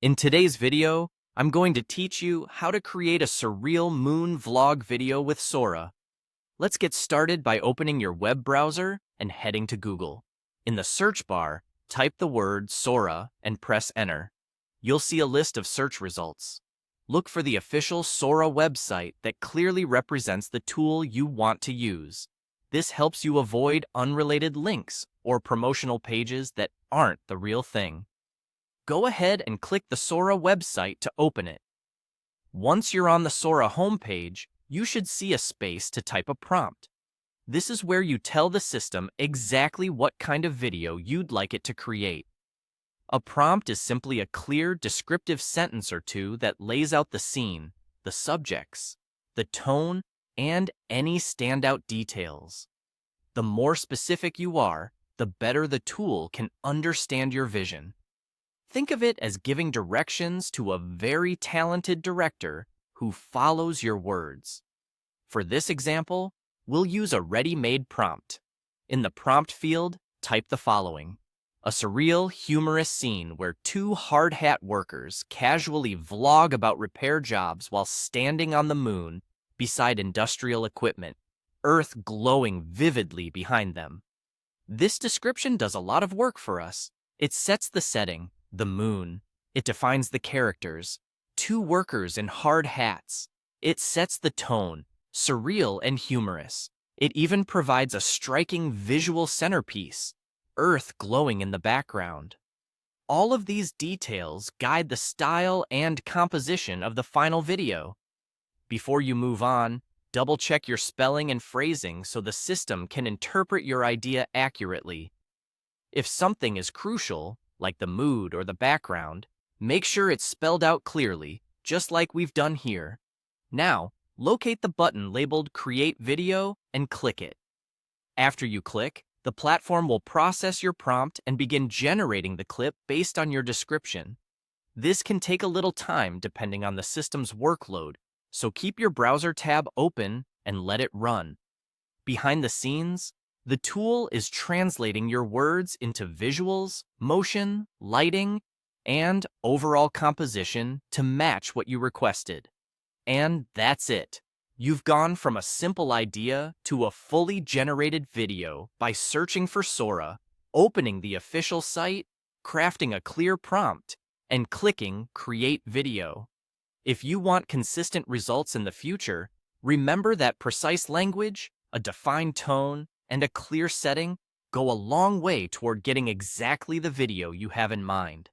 In today's video, I'm going to teach you how to create a surreal moon vlog video with Sora. Let's get started by opening your web browser and heading to Google. In the search bar, type the word Sora and press enter. You'll see a list of search results. Look for the official Sora website that clearly represents the tool you want to use. This helps you avoid unrelated links or promotional pages that aren't the real thing. Go ahead and click the Sora website to open it. Once you're on the Sora homepage, you should see a space to type a prompt. This is where you tell the system exactly what kind of video you'd like it to create. A prompt is simply a clear, descriptive sentence or two that lays out the scene, the subjects, the tone, and any standout details. The more specific you are, the better the tool can understand your vision. Think of it as giving directions to a very talented director who follows your words. For this example, we'll use a ready-made prompt. In the prompt field, type the following: a surreal, humorous scene where two hard-hat workers casually vlog about repair jobs while standing on the moon beside industrial equipment, Earth glowing vividly behind them. This description does a lot of work for us. It sets the setting, the moon. It defines the characters, two workers in hard hats. It sets the tone, surreal and humorous. It even provides a striking visual centerpiece, Earth glowing in the background. All of these details guide the style and composition of the final video. Before you move on, double-check your spelling and phrasing so the system can interpret your idea accurately. If something is crucial, like the mood or the background, make sure it's spelled out clearly, just like we've done here. Now, locate the button labeled Create Video and click it. After you click, the platform will process your prompt and begin generating the clip based on your description. This can take a little time depending on the system's workload, so keep your browser tab open and let it run. Behind the scenes, the tool is translating your words into visuals, motion, lighting, and overall composition to match what you requested. And that's it. You've gone from a simple idea to a fully generated video by searching for Sora, opening the official site, crafting a clear prompt, and clicking Create Video. If you want consistent results in the future, remember that precise language, a defined tone, and a clear setting go a long way toward getting exactly the video you have in mind.